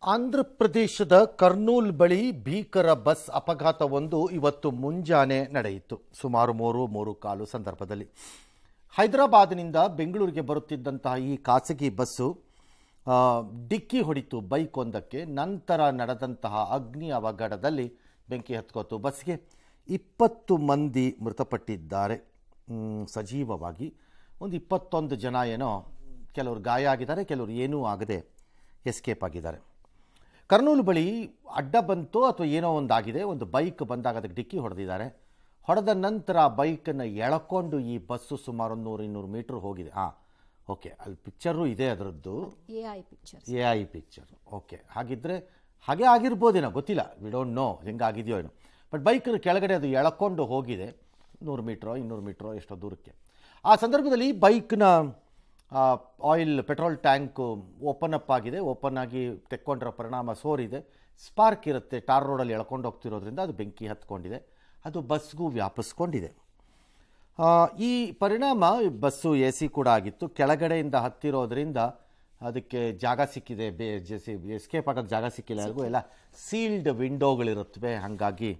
ಆಂಧ್ರ ಪ್ರದೇಶದ ಕರ್ನೂಲ್ ಬಳಿ ಭೀಕರ ಬಸ್ ಅಪಘಾತವೊಂದು ಇವತ್ತು ಮುಂಜಾನೆ ನಡೆಯಿತು. ಸುಮಾರು 3:45 ಸಂದರ್ಭದಲ್ಲಿ ಹೈದರಾಬಾದ್ನಿಂದ ಬೆಂಗಳೂರಿಗೆ ಬರುತ್ತಿದ್ದಂತಹ ಈ ಖಾಸಗಿ ಬಸ್ಸು ಡಿಕ್ಕಿ ಹೊಡಿತು ಬೈಕ್ ಒಂದಕ್ಕೆ. ನಂತರ ನಡೆದಂತಹ ಅಗ್ನಿ ಅವಘಡದಲ್ಲಿ ಬೆಂಕಿ ಹತ್ಕೋತು. ಬಸ್ಗೆ 20 ಮಂದಿ ಮೃತಪಟ್ಟಿದ್ದಾರೆ ಸಜೀವವಾಗಿ. ಒಂದು 21 ಜನ ಏನೋ ಕೆಲವರು ಗಾಯ ಆಗಿದ್ದಾರೆ, ಕೆಲವರು ಏನೂ ಆಗದೆ ಎಸ್ಕೇಪ್ ಆಗಿದ್ದಾರೆ. ಕರ್ನೂಲ್ ಬಳಿ ಅಡ್ಡ ಬಂತು ಅಥವಾ ಏನೋ ಒಂದಾಗಿದೆ. ಒಂದು ಬೈಕ್ ಬಂದಾಗ ಅದಕ್ಕೆ ಡಿಕ್ಕಿ ಹೊಡೆದಿದ್ದಾರೆ. ಹೊಡೆದ ನಂತರ ಬೈಕನ್ನು ಎಳ್ಕೊಂಡು ಈ ಬಸ್ಸು ಸುಮಾರು 100-200 ಮೀಟರ್ ಹೋಗಿದೆ. ಓಕೆ, ಅಲ್ಲಿ ಪಿಕ್ಚರು ಇದೆ, ಅದರದ್ದು ಎ ಐ ಪಿಕ್ಚರ್. ಓಕೆ, ಹಾಗಿದ್ರೆ ಹಾಗೆ ಆಗಿರ್ಬೋದೇನೋ, ಗೊತ್ತಿಲ್ಲ, ವಿ ಡೋಂಟ್ ನೋ ಹೆಂಗಾಗಿದೆಯೋ ಏನೋ. ಬಟ್ ಬೈಕ್ ಕೆಳಗಡೆ ಅದು ಎಳ್ಕೊಂಡು ಹೋಗಿದೆ 100 ಮೀಟ್ರೋ 200 ಮೀಟ್ರೋ ಎಷ್ಟೋ ದೂರಕ್ಕೆ. ಆ ಸಂದರ್ಭದಲ್ಲಿ ಬೈಕ್ನ ಪೆಟ್ರೋಲ್ ಟ್ಯಾಂಕು ಓಪನ್ ಅಪ್ ಆಗಿದೆ. ಓಪನ್ ಆಗಿ ತೆಕ್ಕೊಂಡಿರೋ ಪರಿಣಾಮ ಸೋರಿದೆ. ಸ್ಪಾರ್ಕ್ ಇರುತ್ತೆ, ಟಾರ್ ರೋಡಲ್ಲಿ ಎಳ್ಕೊಂಡು ಹೋಗ್ತಿರೋದ್ರಿಂದ ಅದು ಬೆಂಕಿ ಹತ್ಕೊಂಡಿದೆ. ಅದು ಬಸ್ಗೂ ವ್ಯಾಪಿಸ್ಕೊಂಡಿದೆ. ಈ ಪರಿಣಾಮ ಬಸ್ಸು ಎ ಸಿ ಕೂಡ ಆಗಿತ್ತು. ಕೆಳಗಡೆಯಿಂದ ಹತ್ತಿರೋದ್ರಿಂದ ಅದಕ್ಕೆ ಜಾಗ ಸಿಕ್ಕಿದೆ, ಎಸ್ಕೇಪ್ ಆಗೋಕ್ಕೆ ಜಾಗ ಸಿಕ್ಕಿಲ್ಲ. ಯಾರಿಗೂ ಎಲ್ಲ ಸೀಲ್ಡ್ ವಿಂಡೋಗಳಿರುತ್ತವೆ, ಹಾಗಾಗಿ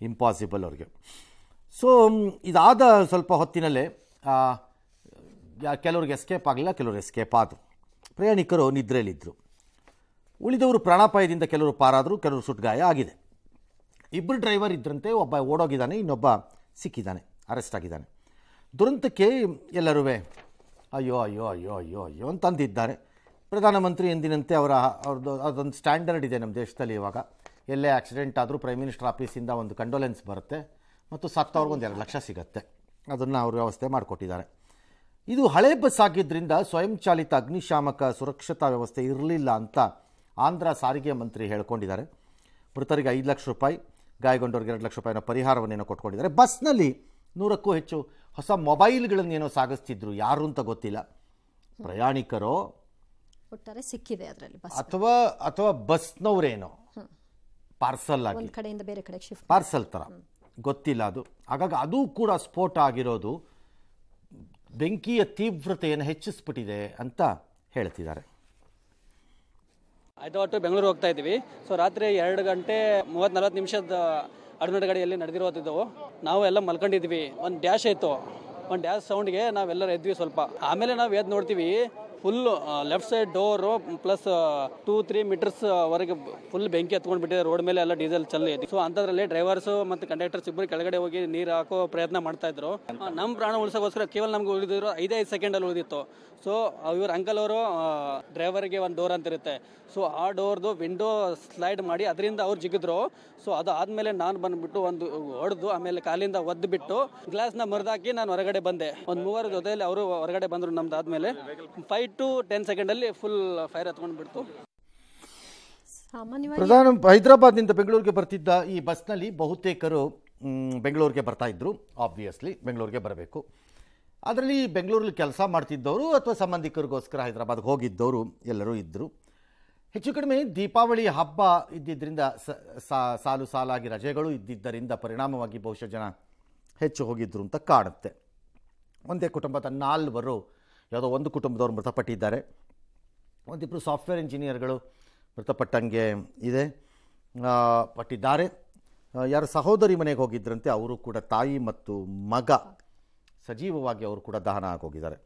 ಇಂಪಾಸಿಬಲ್ ಅವ್ರಿಗೆ. ಸೊ ಇದಾದ ಸ್ವಲ್ಪ ಹೊತ್ತಿನಲ್ಲೇ ಕೆಲವ್ರಿಗೆ ಎಸ್ಕೇಪ್ ಆಗಲಿಲ್ಲ, ಕೆಲವರು ಎಸ್ಕೇಪ್ ಆದರು. ಪ್ರಯಾಣಿಕರು ನಿದ್ರೆಯಲ್ಲಿದ್ದರು. ಉಳಿದವರು ಪ್ರಾಣಾಪಾಯದಿಂದ ಕೆಲವರು ಪಾರಾದರು, ಕೆಲವರು ಸುಟ್ಗಾಯ ಆಗಿದೆ. 2 ಡ್ರೈವರ್ ಇದ್ರಂತೆ. ಒಬ್ಬ ಓಡೋಗಿದ್ದಾನೆ, ಇನ್ನೊಬ್ಬ ಸಿಕ್ಕಿದ್ದಾನೆ, ಅರೆಸ್ಟ್ ಆಗಿದ್ದಾನೆ. ದುರಂತಕ್ಕೆ ಎಲ್ಲರೂ ಅಯ್ಯೋ ಅಯ್ಯೋ ಅಯ್ಯೋ ಅಯ್ಯೋ ಅಯ್ಯೋ ಅಂತಂದಿದ್ದಾರೆ. ಪ್ರಧಾನಮಂತ್ರಿ ಎಂದಿನಂತೆ ಅವ್ರದ್ದು ಅದೊಂದು ಸ್ಟ್ಯಾಂಡರ್ಡ್ ಇದೆ ನಮ್ಮ ದೇಶದಲ್ಲಿ. ಇವಾಗ ಎಲ್ಲೇ ಆಕ್ಸಿಡೆಂಟ್ ಆದರೂ ಪ್ರೈಮ್ ಮಿನಿಸ್ಟರ್ ಆಫೀಸಿಂದ ಒಂದು ಕಂಡೋಲೆನ್ಸ್ ಬರುತ್ತೆ ಮತ್ತು ಸತ್ತವ್ರಿಗೊಂದು 2 ಲಕ್ಷ ಸಿಗುತ್ತೆ. ಅದನ್ನು ಅವರು ವ್ಯವಸ್ಥೆ ಮಾಡಿಕೊಟ್ಟಿದ್ದಾರೆ. ಇದು ಹಳೆ ಬಸ್ ಆಗಿದ್ದರಿಂದ ಸ್ವಯಂ ಚಾಲಿತ ಅಗ್ನಿಶಾಮಕ ಸುರಕ್ಷತಾ ವ್ಯವಸ್ಥೆ ಇರಲಿಲ್ಲ ಅಂತ ಆಂಧ್ರ ಸಾರಿಗೆ ಮಂತ್ರಿ ಹೇಳ್ಕೊಂಡಿದ್ದಾರೆ. ಮೃತರಿಗೆ 5 ಲಕ್ಷ ರೂಪಾಯಿ, ಗಾಯಗೊಂಡವ್ರಿಗೆ 2 ಲಕ್ಷ ರೂಪಾಯಿನ ಪರಿಹಾರವನ್ನೇನೋ ಕೊಟ್ಕೊಂಡಿದ್ದಾರೆ. ಬಸ್ನಲ್ಲಿ 100ಕ್ಕೂ ಹೆಚ್ಚು ಹೊಸ ಮೊಬೈಲ್ಗಳನ್ನೇನೋ ಸಾಗಿಸ್ತಿದ್ರು, ಯಾರು ಅಂತ ಗೊತ್ತಿಲ್ಲ. ಪ್ರಯಾಣಿಕರು ಒಟ್ಟಾರೆ ಸಿಕ್ಕಿದೆ ಅದರಲ್ಲಿ ಅಥವಾ ಬಸ್ನವರೇನೋ ಪಾರ್ಸಲ್ ಆಗಿ ಕಡೆಯಿಂದ ಬೇರೆ ಕಡೆ ಶಿಫ್ಟ್, ಪಾರ್ಸಲ್ ಥರ ಗೊತ್ತಿಲ್ಲ ಅದು. ಹಾಗಾಗಿ ಅದು ಕೂಡ ಸ್ಫೋಟ ಆಗಿರೋದು ಬೆಂಕಿಯ ತೀವ್ರತೆಯನ್ನು ಹೆಚ್ಚಿಸ್ಬಿಟ್ಟಿದೆ ಅಂತ ಹೇಳ್ತಿದ್ದಾರೆ. ಹೈದರಾಬಾದ್ ಬೆಂಗಳೂರು ಹೋಗ್ತಾ ಇದ್ವಿ. ಸೊ ರಾತ್ರಿ 2 ಗಂಟೆ 30-40 ನಿಮಿಷದ ಅಡುನಡೆ ಗಾಡಿಯಲ್ಲಿ ನಡೆದಿರೋದಿದ್ದವು. ನಾವು ಎಲ್ಲ ಮಲ್ಕೊಂಡಿದ್ವಿ. ಒಂದು ಡ್ಯಾಶ್ ಆಯಿತು. ಒಂದು ಡ್ಯಾಶ್ ಸೌಂಡ್ಗೆ ನಾವೆಲ್ಲರೂ ಎದ್ವಿ ಸ್ವಲ್ಪ. ಆಮೇಲೆ ನಾವು ಎದ್ದು ನೋಡ್ತೀವಿ, full left side door plus 2-3 metres ವರೆಗೆ ಫುಲ್ ಬೆಂಕಿ ಹತ್ಕೊಂಡು ಬಿಟ್ಟಿದೆ. ರೋಡ್ ಮೇಲೆ ಎಲ್ಲ ಡೀಸೆಲ್ ಚೆಲ್ಲಿ. ಸೊ ಅಂಥದ್ರಲ್ಲಿ ಡ್ರೈವರ್ಸ್ ಮತ್ತು ಕಂಡಕ್ಟರ್ಸ್ ಇಬ್ಬರು ಕೆಳಗಡೆ ಹೋಗಿ ನೀರು ಹಾಕೋ ಪ್ರಯತ್ನ ಮಾಡ್ತಾ ಇದ್ರು. ನಮ್ಮ ಪ್ರಾಣ ಉಳಿಸೋಕ್ಕೋಸ್ಕರ ಕೇವಲ ನಮ್ಗೆ ಉಳಿದಿದ್ರು 5 ಸೆಕೆಂಡಲ್ಲಿ ಉಳಿದಿತ್ತು. ಸೊ ಇವ್ರ ಅಂಕಲ್ ಅವರು ಡ್ರೈವರ್ಗೆ ಒಂದು ಡೋರ್ ಅಂತ ಇರುತ್ತೆ. ಸೊ ಆ ಡೋರ್ದು ವಿಂಡೋ ಸ್ಲೈಡ್ ಮಾಡಿ ಅದರಿಂದ ಅವ್ರು ಜಿಗಿದ್ರು. ಸೊ ಅದು ಆದಮೇಲೆ ನಾನು ಬಂದುಬಿಟ್ಟು ಒಂದು ಹೊಡೆದು ಆಮೇಲೆ ಕಾಲಿಂದ ಒದ್ದು ಬಿಟ್ಟು ಗ್ಲಾಸ್ನ ಮುರಿದಾಕಿ ನಾನು ಹೊರಗಡೆ ಬಂದೆ. ಒಂದು 3 ಜೊತೆಯಲ್ಲಿ ಅವರು ಹೊರಗಡೆ ಬಂದರು. ನಮ್ದು ಆದಮೇಲೆ 5 to 10 ಸೆಕೆಂಡಲ್ಲಿ ಫುಲ್ ಫೈರ್ ಹತ್ಕೊಂಡು ಬಿಡ್ತು. ಹೈದರಾಬಾದ್ನಿಂದ ಬೆಂಗಳೂರಿಗೆ ಬರ್ತಿದ್ದ ಈ ಬಸ್ನಲ್ಲಿ ಬಹುತೇಕರು ಬೆಂಗಳೂರಿಗೆ ಬರ್ತಾ ಇದ್ರು. ಆಬ್ವಿಯಸ್ಲಿ ಬೆಂಗಳೂರಿಗೆ ಬರಬೇಕು. ಅದರಲ್ಲಿ ಬೆಂಗಳೂರಲ್ಲಿ ಕೆಲಸ ಮಾಡ್ತಿದ್ದವರು ಅಥವಾ ಸಂಬಂಧಿಕರಿಗೋಸ್ಕರ ಹೈದರಾಬಾದ್ಗೆ ಹೋಗಿದ್ದವರು ಎಲ್ಲರೂ ಇದ್ದರು. ಹೆಚ್ಚು ಕಡಿಮೆ ದೀಪಾವಳಿ ಹಬ್ಬ ಇದ್ದಿದ್ದರಿಂದ ಸಾಲು ಸಾಲಾಗಿ ರಜೆಗಳು ಇದ್ದಿದ್ದರಿಂದ ಪರಿಣಾಮವಾಗಿ ಬಹುಶಃ ಜನ ಹೆಚ್ಚು ಹೋಗಿದ್ರು ಅಂತ ಕಾಣುತ್ತೆ. ಒಂದೇ ಕುಟುಂಬದ 4 ಯಾವುದೋ ಒಂದು ಕುಟುಂಬದವರು ಮೃತಪಟ್ಟಿದ್ದಾರೆ. ಒಂದಿಬ್ಬರು ಸಾಫ್ಟ್ವೇರ್ ಇಂಜಿನಿಯರ್ಗಳು ಮೃತಪಟ್ಟಂಗೆ ಇದೆ ಪಟ್ಟಿದ್ದಾರೆ. ಯಾರು ಸಹೋದರಿ ಮನೆಗೆ ಹೋಗಿದ್ರಂತೆ, ಅವರು ಕೂಡ ತಾಯಿ ಮತ್ತು ಮಗ ಸಜೀವವಾಗಿ ಅವರು ಕೂಡ ದಹನ ಆಗೋಗಿದ್ದಾರೆ.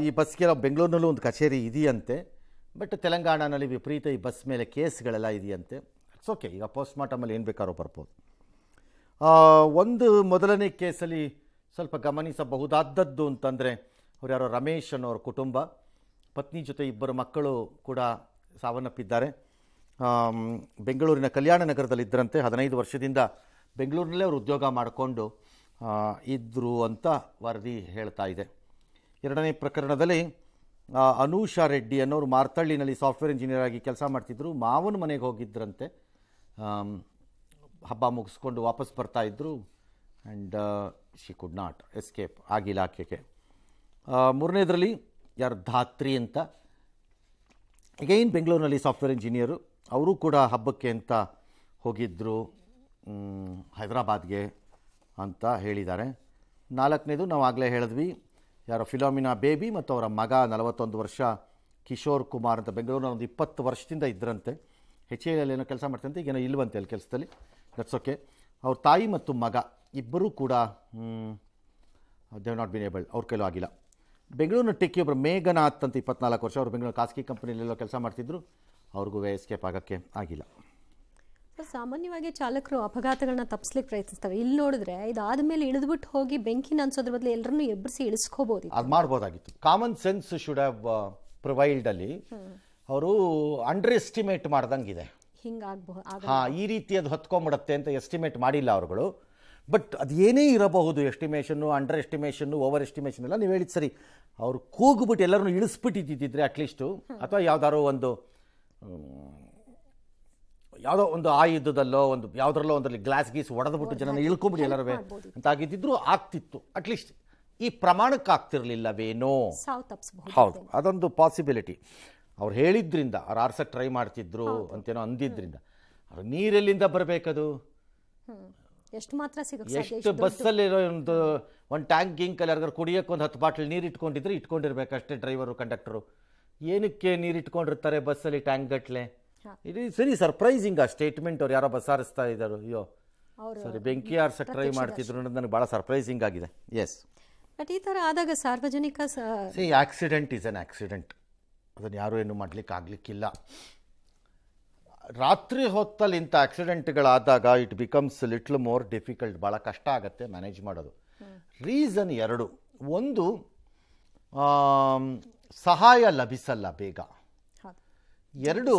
ಈ ಬಸ್ಗೆ ಬೆಂಗಳೂರಿನಲ್ಲೂ ಒಂದು ಕಚೇರಿ ಇದೆಯಂತೆ. ಬಟ್ ತೆಲಂಗಾಣನಲ್ಲಿ ವಿಪರೀತ ಈ ಬಸ್ ಮೇಲೆ ಕೇಸ್ಗಳೆಲ್ಲ ಇದೆಯಂತೆ. ಇಟ್ಸ್ ಓಕೆ, ಈಗ ಪೋಸ್ಟ್ ಮಾರ್ಟಮಲ್ಲಿ ಏನು ಬೇಕಾದ್ರೂ ಬರ್ಬೋದು. ಒಂದು ಮೊದಲನೇ ಕೇಸಲ್ಲಿ ಸ್ವಲ್ಪ ಗಮನಿಸಬಹುದಾದದ್ದು ಅಂತಂದರೆ, ಅವ್ರು ಯಾರೋ ರಮೇಶ್ ಅನ್ನೋರ ಕುಟುಂಬ, ಪತ್ನಿ ಜೊತೆ 2 ಮಕ್ಕಳು ಕೂಡ ಸಾವನ್ನಪ್ಪಿದ್ದಾರೆ. ಬೆಂಗಳೂರಿನ ಕಲ್ಯಾಣ ನಗರದಲ್ಲಿದ್ದರಂತೆ. 15 ವರ್ಷದಿಂದ ಬೆಂಗಳೂರಿನಲ್ಲೇ ಅವರು ಉದ್ಯೋಗ ಮಾಡಿಕೊಂಡು ಇದ್ದರು ಅಂತ ವರದಿ ಹೇಳ್ತಾ ಇದೆ. 2ನೇ ಪ್ರಕರಣದಲ್ಲಿ ಅನೂಷಾ ರೆಡ್ಡಿ ಅನ್ನೋರು ಮಾರ್ತಳ್ಳಿನಲ್ಲಿ ಸಾಫ್ಟ್ವೇರ್ ಇಂಜಿನಿಯರ್ ಆಗಿ ಕೆಲಸ ಮಾಡ್ತಿದ್ರು. ಮಾವನ ಮನೆಗೆ ಹೋಗಿದ್ದರಂತೆ. ಹಬ್ಬ ಮುಗಿಸ್ಕೊಂಡು ವಾಪಸ್ ಬರ್ತಾಯಿದ್ರು. And she could not escape ಆಗಿಲ್ಲ ಆಕೆಗೆ. 3ನೇದರಲ್ಲಿ ಯಾರು ಧಾತ್ರಿ ಅಂತ, ಅಗೈನ್ ಬೆಂಗಳೂರಿನಲ್ಲಿ ಸಾಫ್ಟ್ವೇರ್ ಇಂಜಿನಿಯರು, ಅವರು ಕೂಡ ಹಬ್ಬಕ್ಕೆ ಅಂತ ಹೋಗಿದ್ದರು ಹೈದರಾಬಾದ್ಗೆ ಅಂತ ಹೇಳಿದ್ದಾರೆ. 4ನೇದು ನಾವು ಆಗಲೇ ಹೇಳಿದ್ವಿ, ಯಾರೋ ಫಿಲೋಮಿನಾ ಬೇಬಿ ಮತ್ತು ಅವರ ಮಗ 41 ವರ್ಷ ಕಿಶೋರ್ ಕುಮಾರ್ ಅಂತ ಬೆಂಗಳೂರಿನ ಒಂದು 20 ವರ್ಷದಿಂದ ಇದ್ದರಂತೆ. HAL ಏನೋ ಕೆಲಸ ಮಾಡ್ತಂತೆ, ಈಗೇನೋ ಇಲ್ವಂತೆ ಅಲ್ಲಿ ಕೆಲಸದಲ್ಲಿ. That's okay. ಅವ್ರ ತಾಯಿ ಮತ್ತು ಮಗ ಇಬ್ಬರೂ ಕೂಡ ದೇ ನಾಟ್ ಬಿನ್ ಏಬಲ್ಡ್, ಅವ್ರ ಕೈಲೂ ಆಗಿಲ್ಲ. ಬೆಂಗಳೂರಿನ ಟೆಕ್ಕಿ ಒಬ್ಬರು ಮೇಘನಾಥ್ ಅಂತ 24 ವರ್ಷ, ಅವರು ಬೆಂಗಳೂರು ಖಾಸಗಿ ಕಂಪನಿಯಲ್ಲೆಲ್ಲೋ ಕೆಲಸ ಮಾಡ್ತಿದ್ರು, ಅವ್ರಿಗೂ ಎಸ್ಕೇಪ್ ಆಗೋಕ್ಕೆ ಆಗಿಲ್ಲ. ಸಾಮಾನ್ಯವಾಗಿ ಚಾಲಕರು ಅಪಘಾತಗಳನ್ನ ತಪ್ಪಿಸ್ಲಿಕ್ಕೆ ಪ್ರಯತ್ನಿಸ್ತಾರೆ. ಇಲ್ಲಿ ನೋಡಿದ್ರೆ ಇದಾದ ಮೇಲೆ ಇಳಿದ್ಬಿಟ್ಟು ಹೋಗಿ ಬೆಂಕಿನ ಅನ್ಸೋದ್ರ ಬದಲು ಎಲ್ಲರನ್ನೂ ಎಬ್ಬರಿಸಿ ಇಳಿಸ್ಕೋಬಹುದು. ಅದು ಮಾಡ್ಬೋದಾಗಿತ್ತು. Common sense should have prevailed. ಅಲ್ಲಿ ಅವರು ಅಂಡರ್ ಎಸ್ಟಿಮೇಟ್ ಮಾಡ್ದಂಗಿದೆ. ಹಿಂಗಾಗಬಹುದು. ಈ ರೀತಿ ಅದು ಹೊತ್ಕೊಂಡ್ಬಿಡುತ್ತೆ ಅಂತ ಎಸ್ಟಿಮೇಟ್ ಮಾಡಿಲ್ಲ ಅವರುಗಳು. ಬಟ್ ಅದು ಏನೇ ಇರಬಹುದು, ಎಸ್ಟಿಮೇಷನ್ನು, ಅಂಡರ್ ಎಸ್ಟಿಮೇಷನ್ನು, ಓವರ್ ಎಸ್ಟಿಮೇಷನ್ ಎಲ್ಲ ನೀವು ಹೇಳಿದ ಸರಿ. ಅವರು ಕೂಗ್ಬಿಟ್ಟು ಎಲ್ಲರನ್ನು ಇಳಿಸ್ಬಿಟ್ಟಿದ್ದಿದ್ರೆ ಅಟ್ಲೀಸ್ಟು, ಅಥವಾ ಯಾವುದೋ ಒಂದು ಆಯುಧದಲ್ಲೋ ಯಾವುದರಲ್ಲೋ ಒಂದರಲ್ಲಿ ಗ್ಲಾಸ್ ಗೀಸ್ ಹೊಡೆದ್ಬಿಟ್ಟು ಜನನ ಇಳ್ಕೊಂಬಿಟ್ಟು ಎಲ್ಲರೂ ಅಂತ ಆಗಿದ್ದಿದ್ರು ಆಗ್ತಿತ್ತು. ಅಟ್ಲೀಸ್ಟ್ ಈ ಪ್ರಮಾಣಕ್ಕೆ ಆಗ್ತಿರ್ಲಿಲ್ಲವೇನೋ. ಹೌದು, ಅದೊಂದು ಪಾಸಿಬಿಲಿಟಿ. ಅವ್ರು ಹೇಳಿದ್ರಿಂದ, ಅವ್ರು ಆರ್ಸಕ್ಕೆ ಟ್ರೈ ಮಾಡ್ತಿದ್ರು ಅಂತೇನೋ ಅಂದಿದ್ರಿಂದ. ಅವ್ರು ನೀರೆಲ್ಲಿಂದ ಬರಬೇಕದು? ಎಷ್ಟು ಬಸ್ಸಲ್ಲಿರೋ ಒಂದು ಟ್ಯಾಂಕ್ ಗಿಂಕಲ್ಲಿ ಯಾರಿಗಾರು ಕುಡಿಯೋಕೆ ಒಂದು 10 ಬಾಟ್ಲ್ ನೀರು ಇಟ್ಕೊಂಡಿದ್ರೆ ಇಟ್ಕೊಂಡಿರ್ಬೇಕಷ್ಟೇ ಡ್ರೈವರು, ಕಂಡಕ್ಟರು. ಏನಕ್ಕೆ ನೀರು ಇಟ್ಕೊಂಡಿರ್ತಾರೆ ಬಸ್ಸಲ್ಲಿ ಟ್ಯಾಂಕ್ ಗಟ್ಲೆ? ಇದು ಸರಿ ಸರ್ಪ್ರೈಸಿಂಗ್ ಆ ಸ್ಟೇಟ್ಮೆಂಟ್. ಅವ್ರು ಯಾರೋ ಬಸ್ ಹಾರಿಸ್ತಾ ಇದ್ದಾರೆ, ಅಯ್ಯೋ ಸರಿ ಬೆಂಕಿ ಹಾರಿಸಕ್ಕೆ ಟ್ರೈ ಮಾಡ್ತಿದ್ರು ಅನ್ನೋದು ನನಗೆ ಭಾಳ ಸರ್ಪ್ರೈಸಿಂಗ್ ಆಗಿದೆ. ಎಸ್, ಬಟ್ ಈ ಥರ ಆದಾಗ ಸಾರ್ವಜನಿಕ ಆಕ್ಸಿಡೆಂಟ್ ಈಸ್ ಅನ್ ಆಕ್ಸಿಡೆಂಟ್. ಅದನ್ನು ಯಾರೂ ಏನು ಮಾಡ್ಲಿಕ್ಕೆ ಆಗಲಿಕ್ಕಿಲ್ಲ. ರಾತ್ರಿ ಹೊತ್ತಲ್ಲಿ ಇಂಥ ಆಕ್ಸಿಡೆಂಟ್ಗಳಾದಾಗ it becomes little more difficult. ಭಾಳ ಕಷ್ಟ ಆಗುತ್ತೆ ಮ್ಯಾನೇಜ್ ಮಾಡೋದು. ರೀಸನ್ 2. ಒಂದು, ಸಹಾಯ ಲಭಿಸಲ್ಲ ಬೇಗ. 2,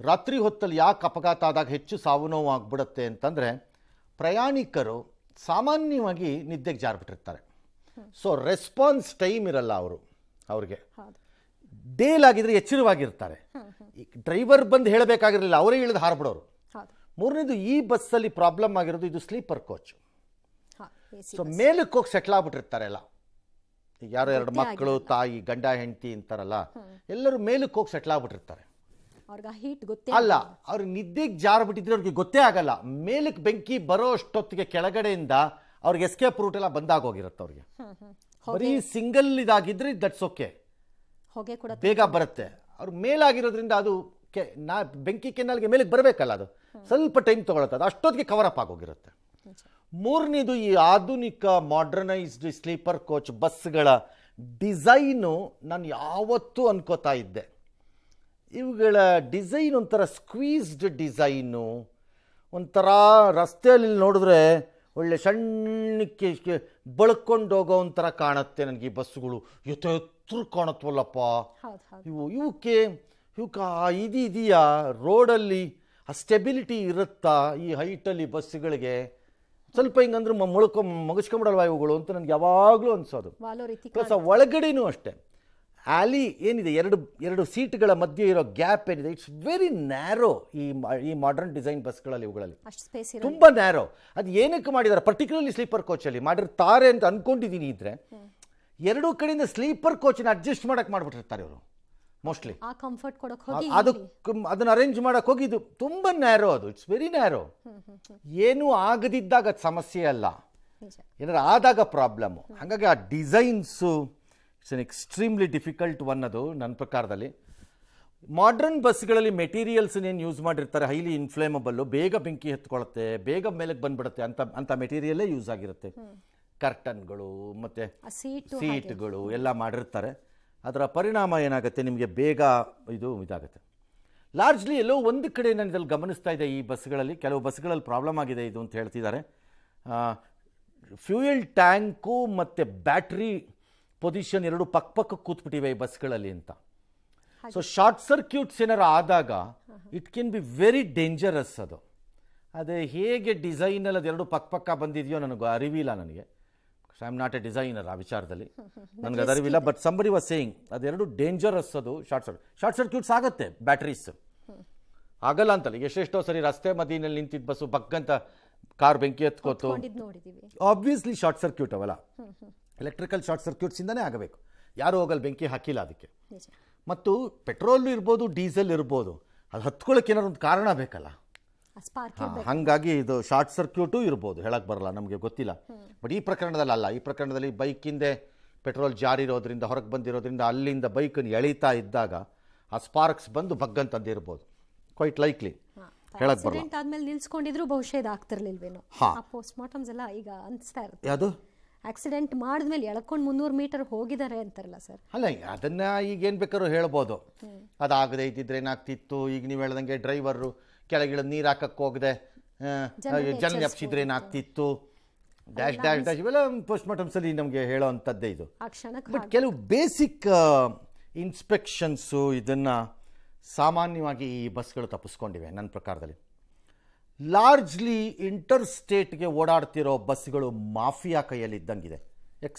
ರಾತ್ರಿ ಹೊತ್ತಲ್ಲಿ ಯಾಕೆ ಅಪಘಾತ ಆದಾಗ ಹೆಚ್ಚು ಸಾವು ನೋವು ಆಗ್ಬಿಡುತ್ತೆ ಅಂತಂದರೆ, ಪ್ರಯಾಣಿಕರು ಸಾಮಾನ್ಯವಾಗಿ ನಿದ್ದೆಗೆ ಜಾರ್ಬಿಟ್ಟಿರ್ತಾರೆ. ಸೊ ರೆಸ್ಪಾನ್ಸ್ ಟೈಮ್ ಇರಲ್ಲ ಅವ್ರಿಗೆ. ಡೇಲಾಗಿದ್ರೆ ಎಚ್ಚರವಾಗಿರ್ತಾರೆ. ಡ್ರೈವರ್ ಬಂದು ಹೇಳಬೇಕಾಗಿರಲಿಲ್ಲ, ಅವರೇ ಇಳಿದು ಹಾರ್ಬಿಡೋರು. 3ನೇದು, ಈ ಬಸ್ಸಲ್ಲಿ ಪ್ರಾಬ್ಲಮ್ ಆಗಿರೋದು ಇದು ಸ್ಲೀಪರ್ ಕೋಚ್. ಸೊ ಮೇಲಕ್ಕೆ ಹೋಗಿ ಸೆಟ್ಲ್ ಆಗ್ಬಿಟ್ಟಿರ್ತಾರೆ ಎಲ್ಲ. ಈಗ ಯಾರೋ 2 ಮಕ್ಕಳು, ತಾಯಿ, ಗಂಡ ಹೆಂಡತಿ ಅಂತಾರಲ್ಲ, ಎಲ್ಲರೂ ಮೇಲಕ್ಕೆ ಹೋಗಿ ಸೆಟ್ಲ್ ಆಗ್ಬಿಟ್ಟಿರ್ತಾರೆ. ಅಲ್ಲ, ಅವ್ರಿಗೆ ನಿದ್ದೆಗೆ ಜಾರ್ಬಿಟ್ಟಿದ್ರೆ ಅವ್ರಿಗೆ ಗೊತ್ತೇ ಆಗಲ್ಲ. ಮೇಲಕ್ಕೆ ಬೆಂಕಿ ಬರೋ ಅಷ್ಟೊತ್ತಿಗೆ ಕೆಳಗಡೆಯಿಂದ ಅವ್ರಿಗೆ ಎಸ್ಕೇಪ್ ರೂಟ್ ಎಲ್ಲ ಬಂದಾಗೋಗಿರುತ್ತೆ ಅವ್ರಿಗೆ. ಬರೀ ಸಿಂಗಲ್ ಇದಾಗಿದ್ರೆ ದಟ್ಸ್ ಓಕೆ, ಬೇಗ ಬರುತ್ತೆ. ಅವ್ರು ಮೇಲಾಗಿರೋದ್ರಿಂದ ಅದು ಬೆಂಕಿ ಕೆನ್ನಾಲ್ಗೆ ಮೇಲಕ್ಕೆ ಬರಬೇಕಲ್ಲ, ಅದು ಸ್ವಲ್ಪ ಟೈಮ್ ತೊಗೊಳುತ್ತೆ. ಅದು ಅಷ್ಟೊತ್ತಿಗೆ ಕವರ್ ಅಪ್ ಆಗೋಗಿರುತ್ತೆ. 3ನೇದು, ಈ ಆಧುನಿಕ ಮಾಡರ್ನೈಸ್ಡ್ ಸ್ಲೀಪರ್ ಕೋಚ್ ಬಸ್ಗಳ ಡಿಸೈನು ನಾನು ಯಾವತ್ತೂ ಅನ್ಕೋತಾ ಇದ್ದೆ, ಇವುಗಳ ಡಿಸೈನ್ ಒಂಥರ ಸ್ಕ್ವೀಸ್ಡ್ ಡಿಸೈನು. ಒಂಥರ ರಸ್ತೆಯಲ್ಲಿ ನೋಡಿದ್ರೆ ಒಳ್ಳೆ ಸಣ್ಣಕ್ಕೆ ಬಳ್ಕೊಂಡು ಹೋಗೋ ಒಂಥರ ಕಾಣುತ್ತೆ ನನಗೆ ಈ ಬಸ್ಸುಗಳು. ಎತ್ತರ ಕಾಣುತ್ತವಲ್ಲಪ್ಪ ಇವಕ್ಕೆ ಇದೆಯಾ ರೋಡಲ್ಲಿ ಆ ಸ್ಟೆಬಿಲಿಟಿ ಇರುತ್ತಾ ಈ ಹೈಟಲ್ಲಿ ಬಸ್ಸುಗಳಿಗೆ? ಸ್ವಲ್ಪ ಹಿಂಗಂದ್ರೆ ಮುಗಿಸ್ಕೊಂಬಿಡಲ್ವಾ ಇವುಗಳು ಅಂತ ನನಗೆ ಯಾವಾಗಲೂ ಅನಿಸೋದು. ಪ್ಲಸ್ ಒಳಗಡೆನೂ ಅಷ್ಟೇ, ಆಲಿ ಏನಿದೆ, ಎರಡು ಸೀಟ್ಗಳ ಮಧ್ಯೆ ಇರೋ ಗ್ಯಾಪ್ ಏನಿದೆ, ಇಟ್ಸ್ ವೆರಿ ನ್ಯಾರೋ. ಈ ಮಾಡರ್ನ್ ಡಿಸೈನ್ ಬಸ್ಗಳಲ್ಲಿ ಇವುಗಳಲ್ಲಿ ತುಂಬ ನ್ಯಾರೋ. ಅದು ಏನಕ್ಕೆ ಮಾಡಿದ್ದಾರೆ, ಪರ್ಟಿಕ್ಯುಲರ್ಲಿ ಸ್ಲೀಪರ್ ಕೋಚಲ್ಲಿ ಮಾಡಿರ್ತಾರೆ ಅಂತ ಅಂದ್ಕೊಂಡಿದ್ದೀನಿ. ಇದ್ರೆ 2 ಕಡೆಯಿಂದ ಸ್ಲೀಪರ್ ಕೋಚನ್ನ ಅಡ್ಜಸ್ಟ್ ಮಾಡಕ್ಕೆ ಮಾಡಿಬಿಟ್ಟಿರ್ತಾರೆ ಇವರು ಮೋಸ್ಟ್ಲಿ. ಅದನ್ನ ಅರೇಂಜ್ ಮಾಡಕ್ಕೆ ಹೋಗಿ ಇದು ತುಂಬ ನ್ಯಾರೋ, ಅದು ಇಟ್ಸ್ ವೆರಿ ನ್ಯಾರೋ. ಏನೂ ಆಗದಿದ್ದಾಗ ಅದು ಸಮಸ್ಯೆ ಅಲ್ಲ, ಏನಾದ್ರು ಆದಾಗ ಪ್ರಾಬ್ಲಮ್ಮು. ಹಾಗಾಗಿ ಆ designs it's an extremely difficult one. ಅದು ನನ್ನ ಪ್ರಕಾರದಲ್ಲಿ ಮಾಡ್ರನ್ ಬಸ್ಗಳಲ್ಲಿ ಮೆಟೀರಿಯಲ್ಸ್ನೇನು ಯೂಸ್ ಮಾಡಿರ್ತಾರೆ, ಹೈಲಿ ಇನ್ಫ್ಲೇಮಬಲ್ಲು, ಬೇಗ ಬೆಂಕಿ ಹತ್ಕೊಳ್ಳುತ್ತೆ, ಬೇಗ ಮೇಲಕ್ಕೆ ಬಂದ್ಬಿಡುತ್ತೆ ಅಂತ ಮೆಟೀರಿಯಲ್ಲೇ ಯೂಸ್ ಆಗಿರುತ್ತೆ. ಕರ್ಟನ್ಗಳು ಮತ್ತು ಸೀಟ್ಗಳು ಎಲ್ಲ ಮಾಡಿರ್ತಾರೆ. ಅದರ ಪರಿಣಾಮ ಏನಾಗುತ್ತೆ, ನಿಮಗೆ ಬೇಗ ಇದಾಗುತ್ತೆ. ಲಾರ್ಜ್ಲಿ ಎಲ್ಲೋ ಒಂದು ಕಡೆ ನಾನು ಇದರಲ್ಲಿ ಗಮನಿಸ್ತಾ ಇದ್ದೆ, ಈ ಬಸ್ಗಳಲ್ಲಿ ಕೆಲವು ಬಸ್ಗಳಲ್ಲಿ ಪ್ರಾಬ್ಲಮ್ ಆಗಿದೆ ಇದು ಅಂತ ಹೇಳ್ತಿದ್ದಾರೆ. ಫ್ಯೂಯಲ್ ಟ್ಯಾಂಕು ಮತ್ತು ಬ್ಯಾಟ್ರಿ ಪೊಸಿಷನ್ 2 ಪಕ್ಕ ಕೂತ್ಬಿಟ್ಟಿವೆ ಈ ಬಸ್ಗಳಲ್ಲಿ ಅಂತ. ಸೊ ಶಾರ್ಟ್ ಸರ್ಕ್ಯೂಟ್ಸ್ ಏನಾರು ಆದಾಗ it can be very dangerous. ಅದು ಹೇಗೆ ಡಿಸೈನಲ್ಲಿ ಅದು 2 ಪಕ್ಕ ಬಂದಿದೆಯೋ ನನಗೆ ಅರಿವಿಲ್ಲ. ನನಗೆ I am not A designer, ಆ ವಿಚಾರದಲ್ಲಿ ನನಗೆ ಅದು ಅರಿವಿಲ್ಲ. ಬಟ್ ಸಂಬಡಿ ವಾಸ್ ಸೇಯಿಂಗ್ ಅದು ಡೇಂಜರಸ್. ಅದು ಶಾರ್ಟ್ ಸರ್ಕ್ಯೂಟ್ಸ್ ಆಗುತ್ತೆ. ಬ್ಯಾಟ್ರೀಸ್ ಆಗಲ್ಲ ಅಂತಲ್ಲ, ಎಷ್ಟೆಷ್ಟೋ ಸರಿ ರಸ್ತೆ ಮಧ್ಯದಲ್ಲಿ ನಿಂತಿದ್ದ ಬಸ್ಸು ಬಗ್ಗಂತ ಕಾರ್ ಬೆಂಕಿ ಎತ್ಕೋತು. ಆಬ್ವಿಯಸ್ಲಿ ಶಾರ್ಟ್ ಸರ್ಕ್ಯೂಟ್ ಅವಲ್ಲ, ಎಲೆಕ್ಟ್ರಿಕಲ್ ಶಾರ್ಟ್ ಸರ್ಕ್ಯೂಟ್ಸಿಂದನೇ ಆಗಬೇಕು. ಯಾರು ಹೋಗಲ್ಲ, ಬೆಂಕಿ ಹಾಕಿಲ್ಲ ಅದಕ್ಕೆ. ಮತ್ತು ಪೆಟ್ರೋಲ್ ಇರ್ಬೋದು, ಡೀಸೆಲ್ ಇರ್ಬೋದು, ಅದು ಹತ್ಕೊಳ್ಳೋಕೆ ಏನಾದ್ರು ಒಂದು ಕಾರಣ ಬೇಕಲ್ಲ. ಹಾಗಾಗಿ ಇದು ಶಾರ್ಟ್ ಸರ್ಕ್ಯೂಟು ಇರ್ಬೋದು, ಹೇಳಕ್ಕೆ ಬರಲ್ಲ, ನಮಗೆ ಗೊತ್ತಿಲ್ಲ. ಬಟ್ ಈ ಪ್ರಕರಣದಲ್ಲಿ ಅಲ್ಲ. ಈ ಪ್ರಕರಣದಲ್ಲಿ ಬೈಕಿಂದೆ ಪೆಟ್ರೋಲ್ ಜಾರಿರೋದ್ರಿಂದ, ಹೊರಗೆ ಬಂದಿರೋದ್ರಿಂದ ಅಲ್ಲಿಂದ ಬೈಕನ್ನು ಎಳೀತಾ ಇದ್ದಾಗ ಆ ಸ್ಪಾರ್ಕ್ಸ್ ಬಂದು ಬಗ್ಗಂತಂದಿರ್ಬೋದು, ಕ್ವೈಟ್ ಲೈಕ್ಲಿ ಹೇಳಕ್ ಬರಲ್ಲ. ಆಕ್ಸಿಡೆಂಟ್ ಆದ್ಮೇಲೆ ನಿಲ್ಸ್ಕೊಂಡಿದ್ರು ಬಹುಶಃ ಇದು ಆಗ್ತಿರ್ಲಿಲ್ವೇನೋ. ಹಾ. ಆ ಪೋಸ್ಟ್ ಮಾರ್ಟಮ್ಸ್ ಎಲ್ಲ ಈಗ ಅನಿಸ್ತಾ ಇರುತ್ತೆ. ಯಾವುದು ಆಕ್ಸಿಡೆಂಟ್ ಮಾಡಿದ್ಮೇಲೆ ಎಳ್ಕೊಂಡು 300 ಮೀಟರ್ ಹೋಗಿದ್ದಾರೆ ಅಂತಾರಲ್ಲ ಸರ್. ಅಲ್ಲ, ಅದನ್ನ ಈಗ ಏನು ಬೇಕಾದ್ರೂ ಹೇಳ್ಬೋದು. ಅದಾಗದೆ ಇದ್ದಿದ್ರೆ ಏನಾಗ್ತಿತ್ತು, ಈಗ ನೀವು ಹೇಳ್ದಂಗೆ ಡ್ರೈವರು ಕೆಳಗಿಳಿದು ನೀರು ಹಾಕಕ್ಕೆ ಹೋಗದೆ ಜನ ಎಪ್ಸಿದ್ರೆ ಏನಾಗ್ತಿತ್ತು, ಡ್ಯಾಶ್ ಡ್ಯಾಶ್ ಡ್ಯಾಶ್ ಇವೆಲ್ಲ ಪೋಸ್ಟ್ ಮಾರ್ಟಮ್ಸಲ್ಲಿ ನಮಗೆ ಹೇಳೋ ಅಂಥದ್ದೇ ಇದು. ಆ ಕ್ಷಣಕ್ಕೆ ಬಟ್ ಕೆಲವು ಬೇಸಿಕ್ ಇನ್ಸ್ಪೆಕ್ಷನ್ಸು ಇದನ್ನು ಸಾಮಾನ್ಯವಾಗಿ ಈ ಬಸ್ಗಳು ತಪ್ಪಿಸ್ಕೊಂಡಿವೆ ನನ್ನ ಪ್ರಕಾರದಲ್ಲಿ. ಲಾರ್ಜ್ಲಿ ಇಂಟರ್ ಸ್ಟೇಟ್ಗೆ ಓಡಾಡ್ತಿರೋ ಬಸ್ಗಳು ಮಾಫಿಯಾ ಕೈಯಲ್ಲಿದ್ದಂಗಿದೆ,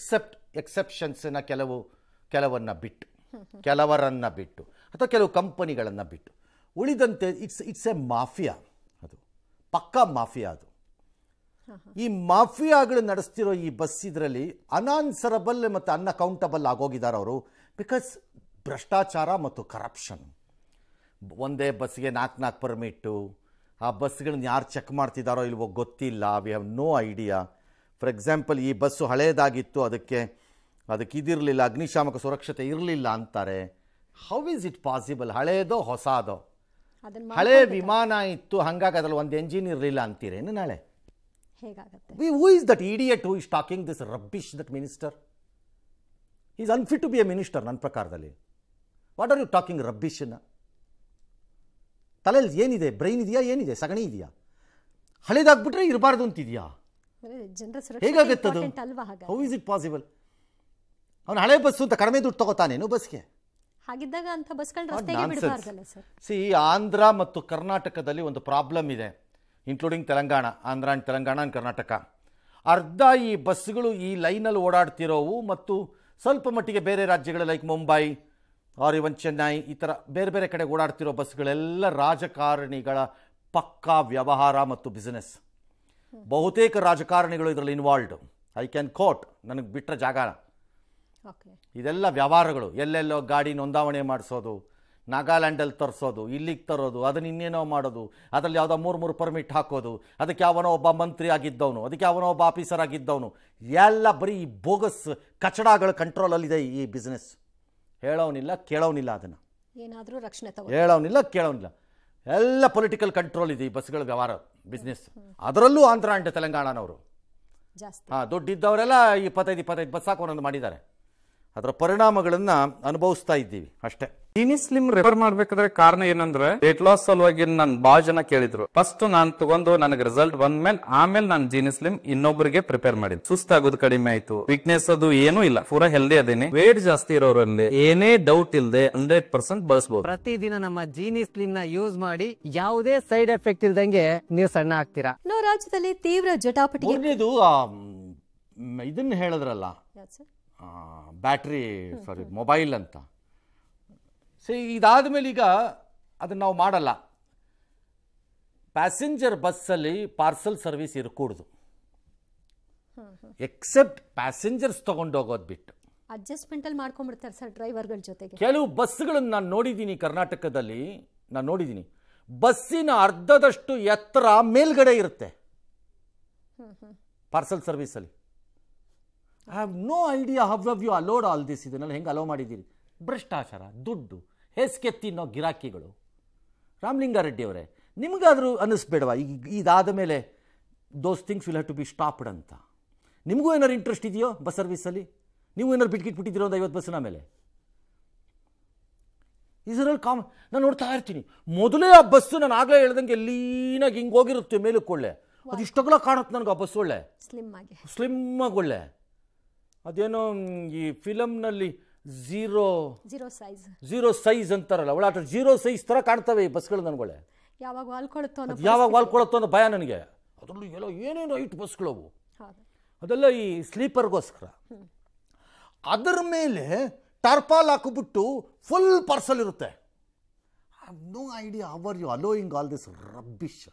ಎಕ್ಸೆಪ್ಷನ್ಸನ್ನ ಕೆಲವನ್ನ ಬಿಟ್ಟು ಅಥವಾ ಕೆಲವು ಕಂಪನಿಗಳನ್ನು ಬಿಟ್ಟು ಉಳಿದಂತೆ ಇಟ್ಸ್ ಎ ಮಾಫಿಯಾ. ಅದು ಪಕ್ಕಾ ಮಾಫಿಯಾ. ಅದು ಈ ಮಾಫಿಯಾಗಳು ನಡೆಸ್ತಿರೋ ಈ ಬಸ್ ಇದರಲ್ಲಿ ಅನಾನ್ಸರಬಲ್ ಮತ್ತು ಅನ್ಅಕೌಂಟಬಲ್ ಆಗೋಗಿದ್ದಾರೆ ಅವರು. ಬಿಕಾಸ್ ಭ್ರಷ್ಟಾಚಾರ ಮತ್ತು ಕರಪ್ಷನ್. ಒಂದೇ ಬಸ್ಗೆ 4 ಪರ್ಮಿಟ್ಟು, ಆ ಬಸ್ಗಳನ್ನ ಯಾರು ಚೆಕ್ ಮಾಡ್ತಿದ್ದಾರೋ ಇಲ್ವೋ ಗೊತ್ತಿಲ್ಲ. We have no idea. For example, ಈ ಬಸ್ಸು ಹಳೇದಾಗಿತ್ತು, ಅದಕ್ಕೆ ಇದಿರಲಿಲ್ಲ, ಅಗ್ನಿಶಾಮಕ ಸುರಕ್ಷತೆ ಇರಲಿಲ್ಲ ಅಂತಾರೆ. How is it possible? ಹಳೇದೋ ಹೊಸದೋ? ಹಳೇ ವಿಮಾನ ಇತ್ತು, ಹಾಗಾಗಿ ಅದರಲ್ಲಿ ಒಂದು ಎಂಜಿನ್ ಇರಲಿಲ್ಲ ಅಂತೀರೇನು ನಾಳೆ? ಹೇಗಾಗುತ್ತೆ? Who is that idiot who is talking this rubbish? That minister is unfit to be a minister ನನ್ನ ಪ್ರಕಾರದಲ್ಲಿ. ವಾಟ್ ಆರ್ ಯು ಟಾಕಿಂಗ್ ರಬ್ಬಿಶನ್ನ? ತಲೆಯಲ್ಲಿ ಏನಿದೆ? ಬ್ರೈನ್ ಇದೆಯಾ? ಏನಿದೆ? ಸಗಣಿ ಇದೆಯಾ? ಹಳೇದಾಗ್ಬಿಟ್ರೆ ಇರಬಾರ್ದು ಅಂತಿದೆಯಾ? ಹೇಗಾಗತ್ತದು? How is it possible? ಅವನು ಹಳೆ ಬಸ್ಸು ಅಂತ ಕಡಿಮೆ ದುಡ್ಡು ತಗೋತಾನೇನು ಬಸ್ಗೆ? ಹಾಗಿದ್ದಾಗ ಅಂತ ಬಸ್ಗಳು ರಸ್ತೆಗೆ ಬಿಡಬಾರ್ದಲ್ಲ ಸರ್. ಆಂಧ್ರ ಮತ್ತು ಕರ್ನಾಟಕದಲ್ಲಿ ಒಂದು ಪ್ರಾಬ್ಲಮ್ ಇದೆ, including Telangana. Andhra and Telangana and Karnataka ಅರ್ಧ ಈ ಬಸ್ಸುಗಳು ಈ ಲೈನಲ್ಲಿ ಓಡಾಡ್ತಿರೋವು ಮತ್ತು ಸ್ವಲ್ಪ ಮಟ್ಟಿಗೆ ಬೇರೆ ರಾಜ್ಯಗಳು ಲೈಕ್ ಮುಂಬೈ ಆರ್ ಇವನ್ ಚೆನ್ನೈ ಈ ಥರ ಬೇರೆ ಬೇರೆ ಕಡೆ ಓಡಾಡ್ತಿರೋ ಬಸ್ಗಳೆಲ್ಲ ರಾಜಕಾರಣಿಗಳ ಪಕ್ಕಾ ವ್ಯವಹಾರ ಮತ್ತು ಬಿಸ್ನೆಸ್. ಬಹುತೇಕ ರಾಜಕಾರಣಿಗಳು ಇದರಲ್ಲಿ ಇನ್ವಾಲ್ವ್ಡ್. ಐ ಕ್ಯಾನ್ ಕೋಟ್, ನನಗೆ ಬಿಟ್ಟರೆ ಜಾಗ. ಇದೆಲ್ಲ ವ್ಯವಹಾರಗಳು. ಎಲ್ಲೆಲ್ಲೋ ಗಾಡಿ ನೋಂದಾವಣೆ ಮಾಡಿಸೋದು, ನಾಗಾಲ್ಯಾಂಡಲ್ಲಿ ತರಿಸೋದು, ಇಲ್ಲಿಗೆ ತರೋದು, ಅದನ್ನು ಇನ್ನೇನೋ ಮಾಡೋದು, ಅದರಲ್ಲಿ ಯಾವುದೋ 3 ಪರ್ಮಿಟ್ ಹಾಕೋದು, ಅದಕ್ಕೆ ಯಾವನೋ ಒಬ್ಬ ಮಂತ್ರಿ ಆಗಿದ್ದವನು, ಅದಕ್ಕೆ ಯಾವನೋ ಒಬ್ಬ ಆಫೀಸರ್ ಆಗಿದ್ದವನು, ಎಲ್ಲ ಬರೀ ಈ ಬೋಗಸ್ ಕಚಡಗಳ ಕಂಟ್ರೋಲಲ್ಲಿದೆ ಈ ಬಿಸ್ನೆಸ್. ಹೇಳೋನಿಲ್ಲ ಕೇಳೋನಿಲ್ಲ, ಅದನ್ನು ಏನಾದರೂ ರಕ್ಷಣೆ ಹೇಳೋನಿಲ್ಲ ಕೇಳೋನಿಲ್ಲ. ಎಲ್ಲ ಪೊಲಿಟಿಕಲ್ ಕಂಟ್ರೋಲ್ ಇದೆ ಈ ಬಸ್ಗಳ ವ್ಯವಹಾರ ಬಿಸ್ನೆಸ್. ಅದರಲ್ಲೂ ಆಂಧ್ರ ಆ್ಯಂಡ್ ತೆಲಂಗಾಣನವರು ದುಡ್ಡಿದ್ದವರೆಲ್ಲ 25 ಬಸ್ ಹಾಕೋನೊಂದು ಮಾಡಿದ್ದಾರೆ. ಅದರ ಪರಿಣಾಮಗಳನ್ನ ಅನುಭವಿಸ್ತಾ ಇದ್ದೀವಿ ಅಷ್ಟೇ. ಜೀನಿ ಸ್ಲಿಮ್ ರೆಫರ್ ಮಾಡ್ಬೇಕಾದ್ರೆ ಕಾರಣ ಏನಂದ್ರೆ ವೇಟ್ ಲಾಸ್ ಸಲುವಾಗಿ ನನ್ ಬಾಳ ಜನ ಕೇಳಿದ್ರು. ಫಸ್ಟ್ ನಾನ್ ತಗೊಂಡು ನನಗೆ ರಿಸಲ್ಟ್ ಬಂದ್ಮೇಲೆ ಆಮೇಲೆ ನಾನು ಜೀನಿ ಸ್ಲಿಮ್ ಇನ್ನೊಬ್ಬರಿಗೆ ಪ್ರಿಪೇರ್ ಮಾಡಿದ್. ಸುಸ್ತಾಗೋದು ಕಡಿಮೆ ಆಯ್ತು, ವೀಕ್ನೆಸ್ ಅದು ಏನೂ ಇಲ್ಲ, ಪೂರಾ ಹೆಲ್ದಿ ಅದೇನೆ. ವೇಟ್ ಜಾಸ್ತಿ ಇರೋರಲ್ಲಿ ಏನೇ ಡೌಟ್ ಇಲ್ಲದೆ 100% ಬಳಸಬಹುದು. ಪ್ರತಿದಿನ ನಮ್ಮ ಜೀನಿ ಸ್ಲಿಮ್ ನ ಯೂಸ್ ಮಾಡಿ ಯಾವುದೇ ಸೈಡ್ ಎಫೆಕ್ಟ್ ಇಲ್ದಂಗೆ ನೀವು ಸಣ್ಣ ಆಗ್ತೀರಾ. ನಾವು ರಾಜ್ಯದಲ್ಲಿ ತೀವ್ರ ಜಟಾಪಟಿ. ಇದನ್ನ ಹೇಳಿದ್ರಲ್ಲ, ಬ್ಯಾಟ್ರಿ ಮೊಬೈಲ್ ಅಂತ. ಇದಾದ ಮೇಲೆ ಈಗ ಅದನ್ನು ನಾವು ಮಾಡಲ್ಲ. ಪ್ಯಾಸೆಂಜರ್ ಬಸ್ಸಲ್ಲಿ ಪಾರ್ಸಲ್ ಸರ್ವಿಸ್ ಇರಕೂಡ್ದು, ಎಕ್ಸೆಪ್ಟ್ ಪ್ಯಾಸೆಂಜರ್ಸ್ ತಗೊಂಡೋಗೋದು ಬಿಟ್ಟು. ಅಡ್ಜಸ್ಟ್ಮೆಂಟ್ ಅಲ್ಲಿ ಮಾಡ್ಕೊಂಡ್ಬಿಡ್ತಾರೆ ಸರ್ ಡ್ರೈವರ್ಗಳ ಜೊತೆಗೆ. ಕೆಲವು ಬಸ್ಗಳನ್ನು ನಾನು ನೋಡಿದ್ದೀನಿ ಕರ್ನಾಟಕದಲ್ಲಿ. ಬಸ್ಸಿನ ಅರ್ಧದಷ್ಟು ಎತ್ತರ ಮೇಲ್ಗಡೆ ಇರುತ್ತೆ ಪಾರ್ಸಲ್ ಸರ್ವಿಸಲ್ಲಿ. I have no idea how have you allowed all this. ಇದನ್ನೆಲ್ಲ ಹೆಂಗೆ ಅಲೋ ಮಾಡಿದ್ದೀರಿ? ಭ್ರಷ್ಟಾಚಾರ, ದುಡ್ಡು, ಹೇಸಿಗೆ ತಿನ್ನೋ ಗಿರಾಕಿಗಳು. ರಾಮಲಿಂಗಾರೆಡ್ಡಿ ಅವರೇ, ನಿಮಗಾದರೂ ಅನ್ನಿಸ್ಬೇಡವಾ ಇದಾದ ಮೇಲೆ those things will have to be stopped ಅಂತ? ನಿಮಗೂ ಏನಾರು ಇಂಟ್ರೆಸ್ಟ್ ಇದೆಯೋ ಬಸ್ ಸರ್ವಿಸಲ್ಲಿ? ನೀವು ಏನಾರು ಬಿಟ್ಬಿಟ್ಟಿದ್ದೀರೋ ಒಂದು 50 ಬಸ್ಸಿನ ಮೇಲೆ? ಇದರಲ್ಲಿ ನಾನು ನೋಡ್ತಾ ಇರ್ತೀನಿ. ಮೊದಲೇ ಆ ಬಸ್ಸು ನಾನು ಆಗಲೇ ಹೇಳ್ದಂಗೆ ಲೀನಾಗಿ ಹಿಂಗೆ ಹೋಗಿರುತ್ತೆ ಮೇಲಕ್ಕೆ, ಒಳ್ಳೆ ಅದು ಇಷ್ಟೊಗಲ ಕಾಣುತ್ತೆ ನನಗೆ ಆ ಬಸ್, ಒಳ್ಳೆ ಸ್ಲಿಮ್ ಆಗಿ ಒಳ್ಳೆ. ಅದೇನೋ ಈ ಫಿಲಮ್ನಲ್ಲಿ ಝೀರೋ ಸೈಜ್ ಅಂತಾರಲ್ಲ, ಒಳ್ಳೆ ಝೀರೋ ಸೈಜ್ ಥರ ಕಾಣ್ತವೆ ಈ ಬಸ್ಗಳು ನನಗೊಳ್ಳೆ. ಯಾವಾಗ ವಾಲ್ಕೊಳುತ್ತೋ ಅನ್ನೋ ಭಯ ನನಗೆ. ಅದರಲ್ಲೂ ಎಲ್ಲ ಏನೇನು ಐಟ್ ಬಸ್ಗಳವು, ಅದೆಲ್ಲ ಈ ಸ್ಲೀಪರ್ಗೋಸ್ಕರ. ಅದರ ಮೇಲೆ ಟಾರ್ಪಾಲ್ ಹಾಕಿಬಿಟ್ಟು ಫುಲ್ ಪಾರ್ಸಲ್ ಇರುತ್ತೆ. I have no idea how are you allowing all this rubbish.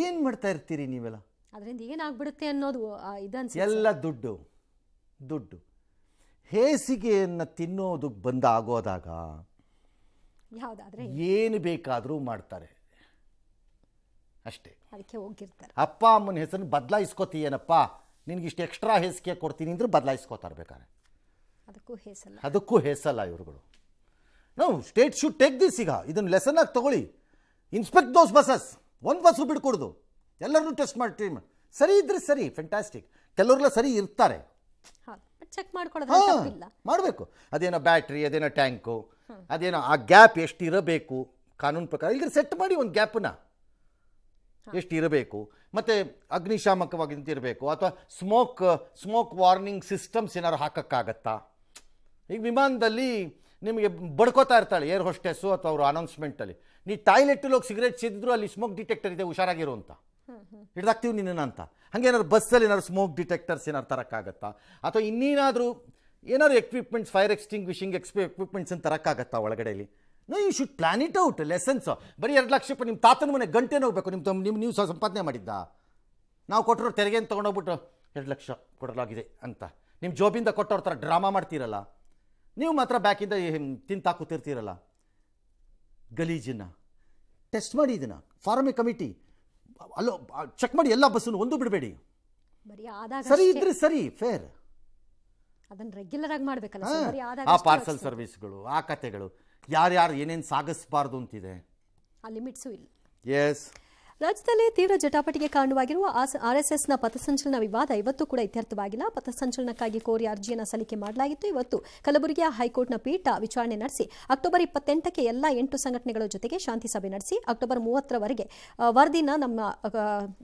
ಏನು ಮಾಡ್ತಾ ಇರ್ತೀರಿ ನೀವೆಲ್ಲ? ಅದರಿಂದ ಏನಾಗ್ಬಿಡುತ್ತೆ ಅನ್ನೋದು ಎಲ್ಲ ದುಡ್ಡು ಹೇಸಿಗೆಯನ್ನು ತಿನ್ನೋದು ಆಗೋದಾಗ ಏನು ಬೇಕಾದರೂ ಮಾಡ್ತಾರೆ ಅಷ್ಟೇ. ಅದಕ್ಕೆ ಹೋಗಿರ್ತಾರೆ. ಅಪ್ಪ ಅಮ್ಮನ ಹೆಸರನ್ನು ಬದಲಾಯಿಸ್ಕೋತೀಯೇನಪ್ಪ, ನಿನಗಿಷ್ಟು ಎಕ್ಸ್ಟ್ರಾ ಹೇಸಿಗೆ ಕೊಡ್ತೀನಿ ಅಂದ್ರೆ ಬದಲಾಯಿಸ್ಕೋತಾರೆ ಬೇಕಾರೆ. ಅದಕ್ಕೂ ಹೇಸಲ್ಲ ಇವ್ರುಗಳು. ನಾವು ಸ್ಟೇಟ್ ಶುಡ್ ಟೇಕ್ ದಿಸ್. ಈಗ ಇದನ್ನು ಲೆಸನ್ ಆಗಿ ತಗೊಳ್ಳಿ. ಇನ್ಸ್ಪೆಕ್ಟ್ ದೋಸ್ ಬಸ್ಸಸ್. ಒಂದು ಬಸ್ಸು ಬಿಡ್ಕೊಡ್ದು, ಎಲ್ಲರನ್ನೂ ಟೆಸ್ಟ್ ಮಾಡಿ ಸರಿ ಇದ್ರೆ ಸರಿ, ಫ್ಯಾಂಟಾಸ್ಟಿಕ್. ಕೆಲವರೆಲ್ಲ ಸರಿ ಇರ್ತಾರೆ, ಚೆಕ್ ಮಾಡ್ಕೊಳ್ಳೋದು ಮಾಡಬೇಕು. ಅದೇನೋ ಬ್ಯಾಟ್ರಿ, ಅದೇನೋ ಟ್ಯಾಂಕು, ಅದೇನೋ ಆ ಗ್ಯಾಪ್ ಎಷ್ಟು ಇರಬೇಕು ಕಾನೂನು ಪ್ರಕಾರ. ಈಗ ಸೆಟ್ ಮಾಡಿ ಒಂದು ಗ್ಯಾಪನ್ನ ಎಷ್ಟು ಇರಬೇಕು, ಮತ್ತು ಅಗ್ನಿಶಾಮಕವಾಗಿ ಇರಬೇಕು, ಅಥವಾ ಸ್ಮೋಕ್ ವಾರ್ನಿಂಗ್ ಸಿಸ್ಟಮ್ಸ್ ಏನಾದ್ರು ಹಾಕೋಕ್ಕಾಗತ್ತಾ. ಈಗ ವಿಮಾನದಲ್ಲಿ ನಿಮಗೆ ಬಡ್ಕೋತಾ ಇರ್ತಾಳೆ ಏರ್ ಹೋಸ್ಟೆಸ್ಸು ಅಥವಾ ಅವರು ಅನೌನ್ಸ್ಮೆಂಟಲ್ಲಿ, ನೀ ಟಾಯ್ಲೆಟಲ್ಲಿ ಹೋಗಿ ಸಿಗರೇಟ್ ಸೇದಿದ್ರು ಅಲ್ಲಿ ಸ್ಮೋಕ್ ಡಿಟೆಕ್ಟರ್ ಇದೆ, ಹುಷಾರಾಗಿರು ಅಂತ ಹಿಡ್ದಾಕ್ತೀವಿ ನಿನ್ನ ಅಂತ. ಹಾಗೆ ಏನಾದ್ರು ಬಸ್ಸಲ್ಲಿ ಏನಾದ್ರು ಸ್ಮೋಕ್ ಡಿಟೆಕ್ಟರ್ಸ್ ಏನಾದ್ರು ತರೋಕ್ಕಾಗತ್ತಾ, ಅಥವಾ ಇನ್ನೇನಾದರೂ ಏನಾದ್ರು ಎಕ್ವಿಪ್ಮೆಂಟ್ಸ್, ಫೈರ್ ಎಕ್ಸ್ಟಿಂಗ್ವಿಷಿಂಗ್ ಎಕ್ವಿಪ್ಮೆಂಟ್ಸನ್ನು ತರೋಕ್ಕಾಗತ್ತಾ ಒಳಗಡೆಯಲ್ಲಿ. No, you should plan it out. Lessons ಬರೀ 2 ಲಕ್ಷ ರೂಪಾಯಿ ನಿಮ್ಮ ತಾತನ ಮನೆ ಗಂಟೆನೇ ಹೋಗ್ಬೇಕು. ನೀವು ಸಂಪಾದನೆ ಮಾಡಿದ್ದ, ನಾವು ಕೊಟ್ಟರು ತೆರಿಗೆಯನ್ನು ತೊಗೊಂಡೋಗ್ಬಿಟ್ಟು 2 ಲಕ್ಷ ಕೊಡಲಾಗಿದೆ ಅಂತ ನಿಮ್ಮ ಜಾಬಿಂದ ಕೊಟ್ಟವ್ರ ಥರ ಡ್ರಾಮಾ ಮಾಡ್ತೀರಲ್ಲ. ನೀವು ಮಾತ್ರ ಬ್ಯಾಕಿಂದ ತಿಂತಾಕೂತಿರ್ತೀರಲ್ಲ. ಗಲೀಜನ್ನು ಟೆಸ್ಟ್ ಮಾಡಿ, ಇದನ್ನು ಫಾರ್ಮ್ ಎ ಕಮಿಟಿ ಅಲ್ಲೋ ಚೆಕ್ ಮಾಡಿ ಎಲ್ಲ ಬಸ್ಸನ್ನು, ಒಂದು ಬಿಡಬೇಡಿ. ಸರಿ ಇದ್ರೆ ಸರಿ, ಫೇರ್. ಅದನ್ನ ರೆಗ್ಯುಲರ್ ಆಗಿ ಮಾಡಬೇಕಲ್ಲ. ಆ ಪಾರ್ಸಲ್ ಸರ್ವಿಸ್ಗಳು, ಆ ಕತೆಗಳು, ಯಾರ್ಯಾರು ಏನೇನು ಸಾಗಿಸಬಾರ್ದು ಅಂತಿದೆ, ಆ ಲಿಮಿಟ್ಸು ಇಲ್ಲ. ಎಸ್. ರಾಜ್ಯದಲ್ಲಿ ತೀವ್ರ ಜಟಾಪಟಿಗೆ ಕಾರಣವಾಗಿರುವ ಆರ್ಎಸ್ಎಸ್ನ ಪಥಸಂಚಲನ ವಿವಾದ ಇವತ್ತು ಕೂಡ ಇತ್ಯರ್ಥವಾಗಿಲ್ಲ. ಪಥಸಂಚಲನಕ್ಕಾಗಿ ಕೋರಿ ಅರ್ಜಿಯನ್ನು ಸಲ್ಲಿಕೆ ಮಾಡಲಾಗಿತ್ತು. ಇವತ್ತು ಕಲಬುರಗಿಯ ಹೈಕೋರ್ಟ್ನ ಪೀಠ ವಿಚಾರಣೆ ನಡೆಸಿ ಅಕ್ಟೋಬರ್ 28ಕ್ಕೆ ಎಲ್ಲ 8 ಸಂಘಟನೆಗಳ ಜೊತೆಗೆ ಶಾಂತಿ ಸಭೆ ನಡೆಸಿ ಅಕ್ಟೋಬರ್ 30ರವರೆಗೆ ವರದಿನ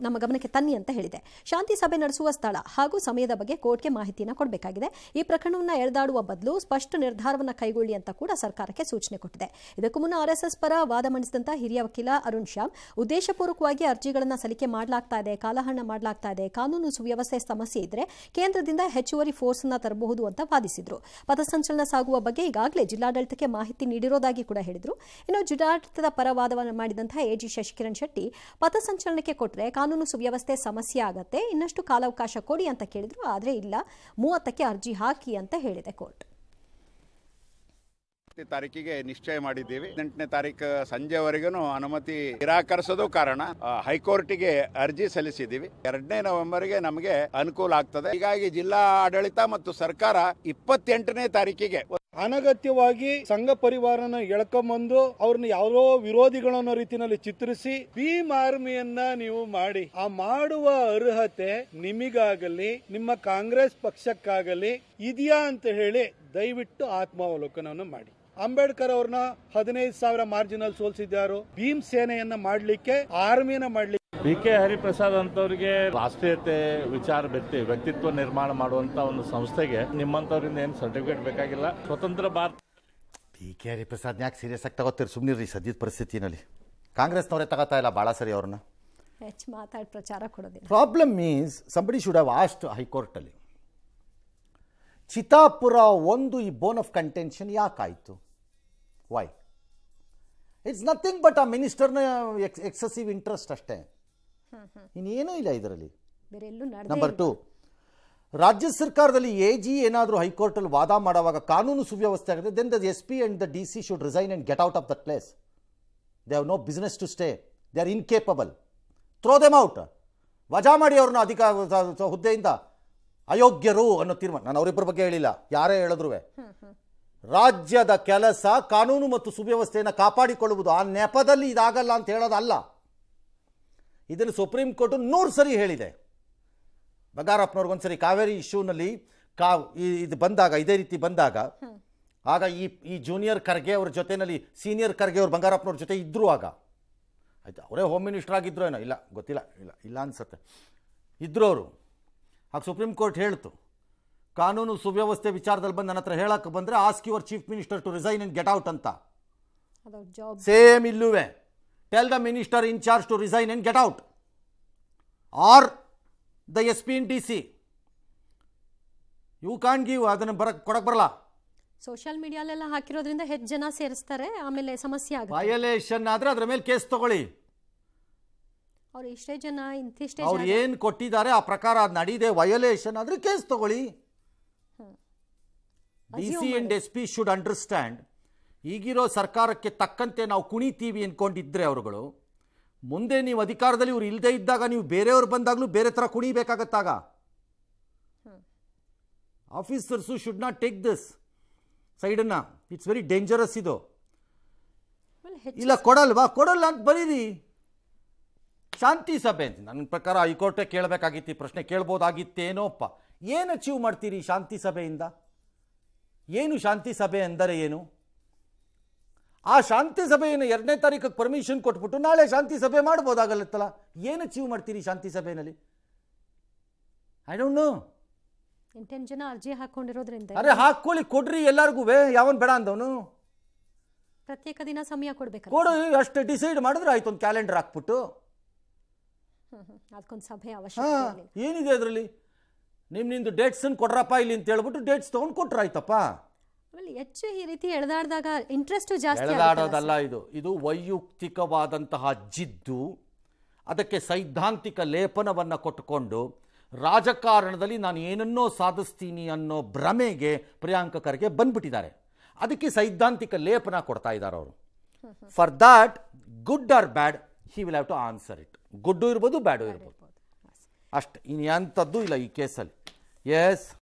ನಮ್ಮ ಗಮನಕ್ಕೆ ತನ್ನಿ ಅಂತ ಹೇಳಿದೆ. ಶಾಂತಿ ಸಭೆ ನಡೆಸುವ ಸ್ಥಳ ಹಾಗೂ ಸಮಯದ ಬಗ್ಗೆ ಕೋರ್ಟ್ಗೆ ಮಾಹಿತಿಯನ್ನು ಕೊಡಬೇಕಾಗಿದೆ. ಈ ಪ್ರಕರಣವನ್ನು ಎಳೆದಾಡುವ ಬದಲು ಸ್ಪಷ್ಟ ನಿರ್ಧಾರವನ್ನು ಕೈಗೊಳ್ಳಿ ಅಂತ ಕೂಡ ಸರ್ಕಾರಕ್ಕೆ ಸೂಚನೆ ಕೊಟ್ಟಿದೆ. ಇದಕ್ಕೂ ಮುನ್ನ ಆರ್ಎಸ್ಎಸ್ ಪರ ವಾದ ಮಂಡಿಸಿದಂತಹ ಹಿರಿಯ ವಕೀಲ ಅರುಣ್ ಶ್ಯಾಮ್ ಉದ್ದೇಶಪೂರ್ವಕ ಅರ್ಜಿಗಳನ್ನು ಸಲ್ಲಿಕೆ ಮಾಡಲಾಗ್ತಾ ಇದೆ, ಕಾಲಹರಣ ಮಾಡಲಾಗ್ತಾ ಇದೆ, ಕಾನೂನು ಸುವ್ಯವಸ್ಥೆ ಸಮಸ್ಯೆ ಇದ್ರೆ ಕೇಂದ್ರದಿಂದ ಹೆಚ್ಚುವರಿ ಫೋರ್ಸ್ ಅನ್ನ ತರಬಹುದು ಅಂತ ವಾದಿಸಿದ್ರು. ಪಥಸಂಚಲನ ಸಾಗುವ ಬಗ್ಗೆ ಈಗಾಗಲೇ ಜಿಲ್ಲಾಡಳಿತಕ್ಕೆ ಮಾಹಿತಿ ನೀಡಿರೋದಾಗಿ ಕೂಡ ಹೇಳಿದ್ರು. ಇನ್ನು ಜಿಲ್ಲಾಡಳಿತದ ಪರ ವಾದವನ್ನು ಮಾಡಿದಂತಹ ಎಜಿ ಶಶಿಕಿರಣ್ ಶೆಟ್ಟಿ ಪಥಸಂಚಲನಕ್ಕೆ ಕೊಟ್ಟರೆ ಕಾನೂನು ಸುವ್ಯವಸ್ಥೆ ಸಮಸ್ಯೆ ಆಗತ್ತೆ, ಇನ್ನಷ್ಟು ಕಾಲಾವಕಾಶ ಕೊಡಿ ಅಂತ ಕೇಳಿದ್ರು. ಆದರೆ ಇಲ್ಲ, 30ಕ್ಕೆ ಅರ್ಜಿ ಹಾಕಿ ಅಂತ ಹೇಳಿದೆ ಕೋರ್ಟ್. ತಾರೀಕಿಗೆ ನಿಶ್ಚಯ ಮಾಡಿದ್ದೀವಿ. 8ನೇ ತಾರೀಕು ಸಂಜೆವರೆಗೂ ಅನುಮತಿ ನಿರಾಕರಿಸೋದು ಕಾರಣ ಹೈಕೋರ್ಟಿಗೆ ಅರ್ಜಿ ಸಲ್ಲಿಸಿದ್ದೀವಿ. 2ನೇ ನವೆಂಬರ್ಗೆ ನಮಗೆ ಅನುಕೂಲ ಆಗ್ತದೆ. ಹೀಗಾಗಿ ಜಿಲ್ಲಾ ಆಡಳಿತ ಮತ್ತು ಸರ್ಕಾರ 28ನೇ ತಾರೀಕಿಗೆ ಅನಗತ್ಯವಾಗಿ ಸಂಘ ಪರಿವಾರನ ಎಳ್ಕೊಂಬಂದು ಅವ್ರನ್ನ ಯಾವ್ದೋ ವಿರೋಧಿಗಳನ್ನೋ ರೀತಿಯಲ್ಲಿ ಚಿತ್ರಿಸಿ ಭೀಮ್ ಆರ್ಮಿಯನ್ನ ನೀವು ಮಾಡಿ, ಆ ಮಾಡುವ ಅರ್ಹತೆ ನಿಮಗಾಗಲಿ ನಿಮ್ಮ ಕಾಂಗ್ರೆಸ್ ಪಕ್ಷಕ್ಕಾಗಲಿ ಇದೆಯಾ ಅಂತ ಹೇಳಿ ದಯವಿಟ್ಟು ಆತ್ಮಾವಲೋಕನವನ್ನು ಮಾಡಿ. ಅಂಬೇಡ್ಕರ್ ಅವ್ರನ್ನ 15,000 ಮಾರ್ಜಿನಲ್ಲಿ ಸೋಲ್ಸಿದ್ದಾರು. ಭೀಮ್ ಸೇನೆಯನ್ನ ಮಾಡ್ಲಿಕ್ಕೆ, ಆರ್ಮಿಯನ್ನ ಮಾಡ್ಲಿಕ್ಕೆ BK ಹರಿಪ್ರಸಾದ್ ಅಂತವರಿಗೆ ರಾಷ್ಟ್ರೀಯತೆ ವಿಚಾರ ವ್ಯಕ್ತಿತ್ವ ನಿರ್ಮಾಣ ಮಾಡುವಂತ ಒಂದು ಸಂಸ್ಥೆಗೆ ನಿಮ್ಮಂತವರಿಂದ ಏನು ಸರ್ಟಿಫಿಕೇಟ್ ಬೇಕಾಗಿಲ್ಲ. ಸ್ವತಂತ್ರ ಭಾರತ. BK ಹರಿಪ್ರಸಾದ್ ಯಾಕೆ ಸೀರಿಯಸ್ ಆಗಿ ತಗೋತೀರಿ? ಸುಮ್ಮನಿರಿ. ಸದ್ಯದ ಪರಿಸ್ಥಿತಿನಲ್ಲಿ ಕಾಂಗ್ರೆಸ್ನವರೇ ತಗೋತಾ ಇಲ್ಲ ಭಾಳ ಸರಿ ಅವ್ರನ್ನ. ಮಾತಾಡಿ ಪ್ರಚಾರ ಕೊಡೋದಿಲ್ಲ. Problem means somebody should have asked ಹೈಕೋರ್ಟಲ್ಲಿ, ಚಿತ್ತಾಪುರ ಒಂದು ಈ ಬೋನ್ ಆಫ್ ಕಂಟೆನ್ಷನ್ ಯಾಕಾಯಿತು? ವೈ? ಇಟ್ಸ್ ನಥಿಂಗ್ ಬಟ್ ಆ ಮಿನಿಸ್ಟರ್ನ ಎಕ್ಸೆಸಿವ್ ಇಂಟ್ರೆಸ್ಟ್ ಅಷ್ಟೇ, ಇನ್ನೇನೂ ಇಲ್ಲ ಇದರಲ್ಲಿ. ನಂಬರ್ 2, ರಾಜ್ಯ ಸರ್ಕಾರದಲ್ಲಿ AG ಏನಾದರೂ ಹೈಕೋರ್ಟಲ್ಲಿ ವಾದ ಮಾಡುವಾಗ ಕಾನೂನು ಸುವ್ಯವಸ್ಥೆ ಆಗಿದೆ, then the SP and the DC should resign and get out of that place. They have no business to stay. They are incapable. Throw them out. ವಜಾ ಮಾಡಿ ಅವ್ರನ್ನ ಹುದ್ದೆಯಿಂದ ಅಯೋಗ್ಯರು ಅನ್ನೋ ತೀರ್ಮಾನ. ನಾನು ಅವರಿಬ್ಬರ ಬಗ್ಗೆ ಹೇಳಿಲ್ಲ, ಯಾರೇ ಹೇಳಿದ್ರು ರಾಜ್ಯದ ಕೆಲಸ ಕಾನೂನು ಮತ್ತು ಸುವ್ಯವಸ್ಥೆಯನ್ನು ಕಾಪಾಡಿಕೊಳ್ಳುವುದು. ಆ ನೆಪದಲ್ಲಿ ಇದಾಗಲ್ಲ ಅಂತ ಹೇಳೋದಲ್ಲ. ಇದನ್ನು ಸುಪ್ರೀಂ ಕೋರ್ಟ್ 100 ಸರಿ ಹೇಳಿದೆ. ಬಂಗಾರಪ್ಪನವ್ರಿಗೊಂದ್ಸರಿ ಕಾವೇರಿ ಇಶ್ಯೂನಲ್ಲಿ ಇದು ಬಂದಾಗ, ಇದೇ ರೀತಿ ಬಂದಾಗ, ಆಗ ಈ ಜೂನಿಯರ್ ಖರ್ಗೆ ಅವ್ರ ಜೊತೆಯಲ್ಲಿ ಸೀನಿಯರ್ ಖರ್ಗೆ ಅವ್ರು ಬಂಗಾರಪ್ಪನವ್ರ ಜೊತೆ ಇದ್ದರು. ಆಗ ಆಯ್ತು, ಅವರೇ ಹೋಮ್ ಮಿನಿಸ್ಟರ್ ಆಗಿದ್ರು ಏನೋ, ಇಲ್ಲ ಗೊತ್ತಿಲ್ಲ, ಇಲ್ಲ ಅನ್ಸುತ್ತೆ, ಇದ್ರು ಅವರು. ಆಗ ಸುಪ್ರೀಂ ಕೋರ್ಟ್ ಹೇಳ್ತು, ಕಾನೂನು ಸುವ್ಯವಸ್ಥೆ ವಿಚಾರದಲ್ಲಿ ಬಂದು ನನ್ನ ಹತ್ರ ಹೇಳಕ್ಕೆ ಬಂದರೆ ask your chief minister to resign and get out ಅಂತ. ಸೇಮ್ ಇಲ್ಲುವೆ, tell the minister in charge to resign and get out or the SP and DC. You can't give, ಅದನ್ನು ಕೊಡಕ್ಕೆ ಬರಲ್ಲ. ಸೋಷಿಯಲ್ ಮೀಡಿಯಾಲೆಲ್ಲ ಹಾಕಿರೋದ್ರಿಂದ ಹೆಚ್ಚು ಜನ ಸೇರಿಸ್ತಾರೆ, ಆಮೇಲೆ ಸಮಸ್ಯೆ ಆಗುತ್ತೆ. ವಯಲೇಷನ್ ಆದರೆ ಅದರ ಮೇಲೆ ಕೇಸ್ ತಗೊಳ್ಳಿ. ಅವ್ರು ಇಷ್ಟೇ ಜನ ಇಂತಿಷ್ಟೇ ಅವ್ರು ಏನು ಕೊಟ್ಟಿದ್ದಾರೆ ಆ ಪ್ರಕಾರ ಅದು ನಡೀದೆ, ವಯಲೇಷನ್ ಆದರೆ ಕೇಸ್ ತಗೊಳ್ಳಿ. DC and SP should understand, ಈಗಿರೋ ಸರ್ಕಾರಕ್ಕೆ ತಕ್ಕಂತೆ ನಾವು ಕುಣಿತೀವಿ ಅಂದ್ಕೊಂಡಿದ್ರೆ ಅವರುಗಳು, ಮುಂದೆ ನೀವು ಅಧಿಕಾರದಲ್ಲಿ ಇವ್ರು ಇಲ್ಲದೆ ಇದ್ದಾಗ ನೀವು ಬೇರೆಯವ್ರು ಬಂದಾಗಲೂ ಬೇರೆ ಥರ ಕುಣಿಬೇಕಾಗತ್ತಾಗ. Officers should not take this ಸೈಡನ್ನು. ಇಟ್ಸ್ ವೆರಿ ಡೇಂಜರಸ್ ಇದು. ಇಲ್ಲ ಕೊಡಲ್ಲ ಅಂತ ಬರೀರಿ. ಶಾಂತಿ ಸಭೆ ಅಂತ ನನ್ನ ಪ್ರಕಾರ ಹೈಕೋರ್ಟೇ ಕೇಳಬೇಕಾಗಿತ್ತು ಈ ಪ್ರಶ್ನೆ, ಕೇಳ್ಬೋದಾಗಿತ್ತೇನೋಪ್ಪ. ಏನು ಅಚೀವ್ ಮಾಡ್ತೀರಿ ಶಾಂತಿ ಸಭೆಯಿಂದ? ಏನು ಶಾಂತಿ ಸಭೆ ಅಂದರೆ ಏನು? ಆ ಶಾಂತಿ ಸಭೆಯನ್ನು 2ನೇ ತಾರೀಕಿಗೆ ಪರ್ಮಿಷನ್ ಕೊಟ್ಬಿಟ್ಟು ನಾಳೆ ಶಾಂತಿ ಸಭೆ ಮಾಡ್ಬೋದಾಗಲ್ಲತ್ತಲ್ಲ. ಏನು ಅಚೀವ್ ಮಾಡ್ತೀರಿ ಶಾಂತಿ ಸಭೆಯಲ್ಲಿ? I don't know. 8 ಜನ ಅರ್ಜಿ ಹಾಕೊಂಡಿರೋದ್ರಿಂದ ಅರೆ ಹಾಕೊಳ್ಳಿ, ಕೊಡ್ರಿ ಎಲ್ಲರಿಗೂ, ಯಾವನ್ ಬೇಡ ಅಂದವನು. ಪ್ರತ್ಯೇಕ ದಿನ ಸಮಯ ಕೊಡ್ಬೇಕು, ಕೊಡು, ಅಷ್ಟು ಡಿಸೈಡ್ ಮಾಡಿದ್ರೆ ಆಯ್ತು. ಒಂದು ಕ್ಯಾಲೆಂಡರ್ ಹಾಕ್ಬಿಟ್ಟು ಅದಕ್ಕೊಂದು ಸಭೆ ಅವಶ್ಯಕತೆ ಏನಿದೆ ಅದರಲ್ಲಿ? ನಿಮ್ನಿಂದು ಡೇಟ್ಸನ್ನು ಕೊಡ್ರಪ್ಪ ಇಲ್ಲಿ ಅಂತ ಹೇಳ್ಬಿಟ್ಟು ಡೇಟ್ಸ್ ತೊಗೊಂಡು ಕೊಟ್ರಾಯ್ತಪ್ಪ. ಆಮೇಲೆ ಹೆಚ್ಚು ಈ ರೀತಿ ಎಳೆದಾಡಿದಾಗ ಇಂಟ್ರೆಸ್ಟ್ ಜಾಸ್ತಿ ಎಳೆದಾಡೋದಲ್ಲ, ಇದು ವೈಯಕ್ತಿಕವಾದಂತಹ ಜಿದ್ದು, ಅದಕ್ಕೆ ಸೈದ್ಧಾಂತಿಕ ಲೇಪನವನ್ನು ಕೊಟ್ಟುಕೊಂಡು ರಾಜಕಾರಣದಲ್ಲಿ ನಾನು ಏನನ್ನೋ ಸಾಧಿಸ್ತೀನಿ ಅನ್ನೋ ಭ್ರಮೆಗೆ ಪ್ರಿಯಾಂಕ ಖರ್ಗೆ ಬಂದ್ಬಿಟ್ಟಿದ್ದಾರೆ. ಅದಕ್ಕೆ ಸೈದ್ಧಾಂತಿಕ ಲೇಪನ ಕೊಡ್ತಾ ಇದ್ದಾರೆ ಅವರು. For that, good or bad, he will have to answer it. Good ಇರ್ಬೋದು, ಬ್ಯಾಡು ಇರ್ಬೋದು, ಅಷ್ಟೇ. ಇನ್ನು ಎಂಥದ್ದು ಇಲ್ಲ ಈ ಕೇಸಲ್ಲಿ. ಎಸ್.